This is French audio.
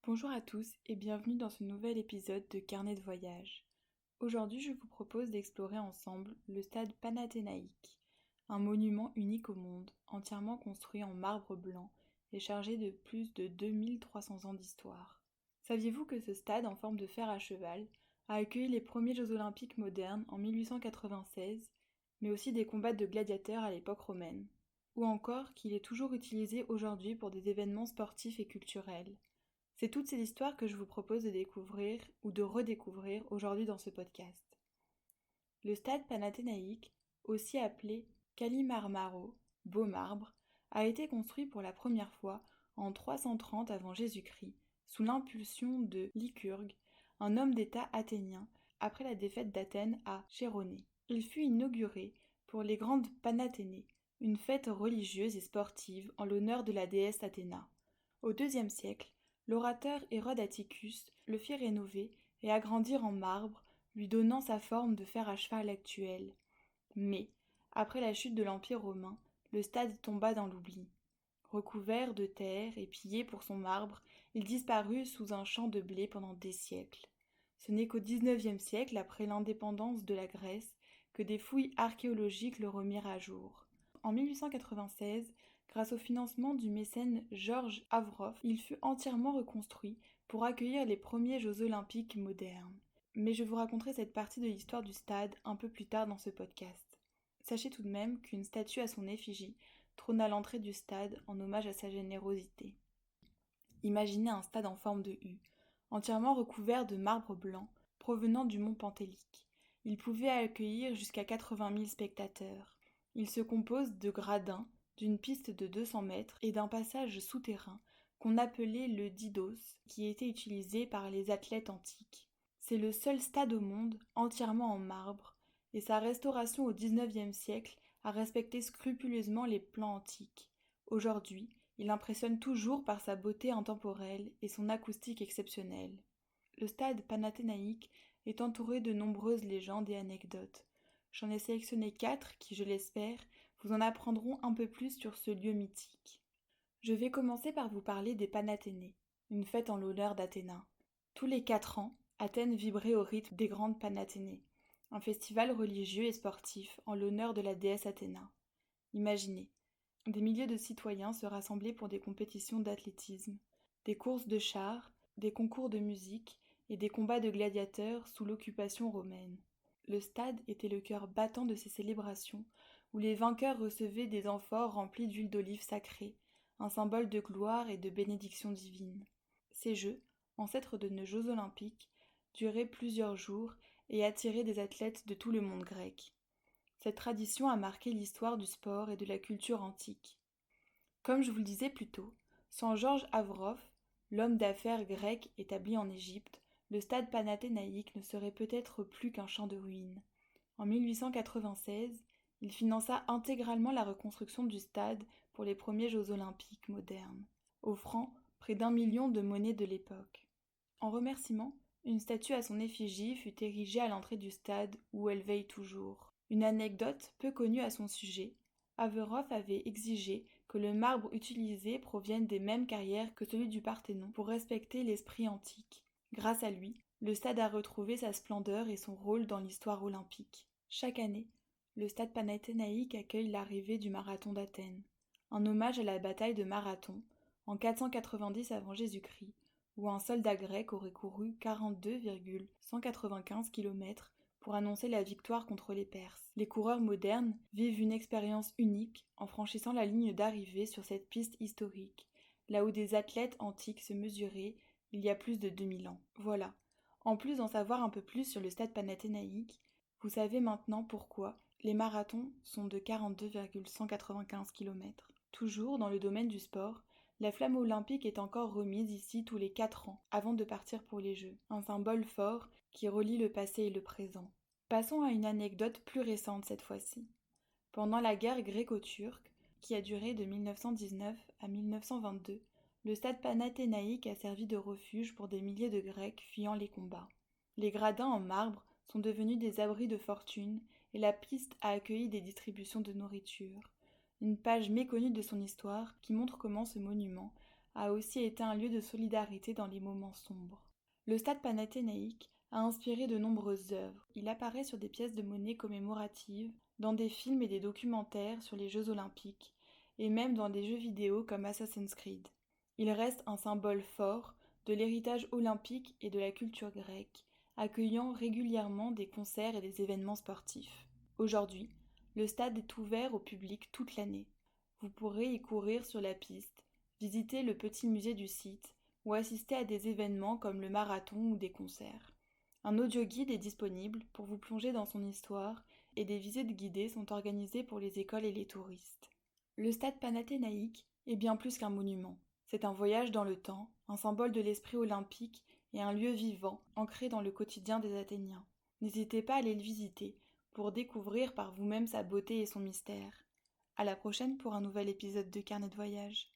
Bonjour à tous et bienvenue dans ce nouvel épisode de Carnet de voyage. Aujourd'hui, je vous propose d'explorer ensemble le stade panathénaïque, un monument unique au monde, entièrement construit en marbre blanc et chargé de plus de 2300 ans d'histoire. Saviez-vous que ce stade en forme de fer à cheval a accueilli les premiers Jeux olympiques modernes en 1896, mais aussi des combats de gladiateurs à l'époque romaine, ou encore qu'il est toujours utilisé aujourd'hui pour des événements sportifs et culturels. C'est toutes ces histoires que je vous propose de découvrir ou de redécouvrir aujourd'hui dans ce podcast. Le stade panathénaïque, aussi appelé Kalimarmaro, beau marbre, a été construit pour la première fois en 330 avant Jésus-Christ, sous l'impulsion de Lycurgue, un homme d'État athénien, après la défaite d'Athènes à Chéronée. Il fut inauguré pour les grandes Panathénées, une fête religieuse et sportive en l'honneur de la déesse Athéna. Au IIe siècle, l'orateur Hérode Atticus le fit rénover et agrandir en marbre, lui donnant sa forme de fer à cheval actuel. Mais, après la chute de l'Empire romain, le stade tomba dans l'oubli. Recouvert de terre et pillé pour son marbre, il disparut sous un champ de blé pendant des siècles. Ce n'est qu'au XIXe siècle, après l'indépendance de la Grèce, que des fouilles archéologiques le remirent à jour. En 1896, grâce au financement du mécène Georges Avroff, il fut entièrement reconstruit pour accueillir les premiers Jeux olympiques modernes. Mais je vous raconterai cette partie de l'histoire du stade un peu plus tard dans ce podcast. Sachez tout de même qu'une statue à son effigie trône à l'entrée du stade en hommage à sa générosité. Imaginez un stade en forme de U, entièrement recouvert de marbre blanc provenant du mont Pentélique. Il pouvait accueillir jusqu'à 80 000 spectateurs. Il se compose de gradins, d'une piste de 200 mètres et d'un passage souterrain qu'on appelait le Didos, qui était utilisé par les athlètes antiques. C'est le seul stade au monde entièrement en marbre, et sa restauration au XIXe siècle a respecté scrupuleusement les plans antiques. Aujourd'hui, il impressionne toujours par sa beauté intemporelle et son acoustique exceptionnelle. Le stade panathénaïque est entouré de nombreuses légendes et anecdotes. J'en ai sélectionné 4 qui, je l'espère, vous en apprendront un peu plus sur ce lieu mythique. Je vais commencer par vous parler des Panathénées, une fête en l'honneur d'Athéna. Tous les 4 ans, Athènes vibrait au rythme des grandes Panathénées, un festival religieux et sportif en l'honneur de la déesse Athéna. Imaginez, des milliers de citoyens se rassemblaient pour des compétitions d'athlétisme, des courses de chars, des concours de musique et des combats de gladiateurs sous l'occupation romaine. Le stade était le cœur battant de ces célébrations, où les vainqueurs recevaient des amphores remplies d'huile d'olive sacrée, un symbole de gloire et de bénédiction divine. Ces Jeux, ancêtres de nos Jeux olympiques, duraient plusieurs jours et attiraient des athlètes de tout le monde grec. Cette tradition a marqué l'histoire du sport et de la culture antique. Comme je vous le disais plus tôt, sans Georges Avroff, l'homme d'affaires grec établi en Égypte, le stade panathénaïque ne serait peut-être plus qu'un champ de ruines. En 1896, il finança intégralement la reconstruction du stade pour les premiers Jeux olympiques modernes, offrant près d'1 million de monnaies de l'époque. En remerciement, une statue à son effigie fut érigée à l'entrée du stade où elle veille toujours. Une anecdote peu connue à son sujet, Averroff avait exigé que le marbre utilisé provienne des mêmes carrières que celui du Parthénon pour respecter l'esprit antique. Grâce à lui, le stade a retrouvé sa splendeur et son rôle dans l'histoire olympique. Chaque année, le stade panathénaïque accueille l'arrivée du marathon d'Athènes, un hommage à la bataille de Marathon, en 490 avant Jésus-Christ, où un soldat grec aurait couru 42,195 km pour annoncer la victoire contre les Perses. Les coureurs modernes vivent une expérience unique en franchissant la ligne d'arrivée sur cette piste historique, là où des athlètes antiques se mesuraient il y a plus de 2000 ans. Voilà. En plus d'en savoir un peu plus sur le stade panathénaïque, vous savez maintenant pourquoi les marathons sont de 42,195 km. Toujours dans le domaine du sport, la flamme olympique est encore remise ici tous les 4 ans, avant de partir pour les Jeux, un symbole fort qui relie le passé et le présent. Passons à une anecdote plus récente cette fois-ci. Pendant la guerre gréco-turque, qui a duré de 1919 à 1922, le stade panathénaïque a servi de refuge pour des milliers de Grecs fuyant les combats. Les gradins en marbre sont devenus des abris de fortune et la piste a accueilli des distributions de nourriture. Une page méconnue de son histoire qui montre comment ce monument a aussi été un lieu de solidarité dans les moments sombres. Le stade panathénaïque a inspiré de nombreuses œuvres. Il apparaît sur des pièces de monnaie commémoratives, dans des films et des documentaires sur les Jeux olympiques, et même dans des jeux vidéo comme Assassin's Creed. Il reste un symbole fort de l'héritage olympique et de la culture grecque, accueillant régulièrement des concerts et des événements sportifs. Aujourd'hui, le stade est ouvert au public toute l'année. Vous pourrez y courir sur la piste, visiter le petit musée du site ou assister à des événements comme le marathon ou des concerts. Un audioguide est disponible pour vous plonger dans son histoire et des visites guidées sont organisées pour les écoles et les touristes. Le stade panathénaïque est bien plus qu'un monument. C'est un voyage dans le temps, un symbole de l'esprit olympique et un lieu vivant, ancré dans le quotidien des Athéniens. N'hésitez pas à aller le visiter pour découvrir par vous-même sa beauté et son mystère. À la prochaine pour un nouvel épisode de Carnet de voyage.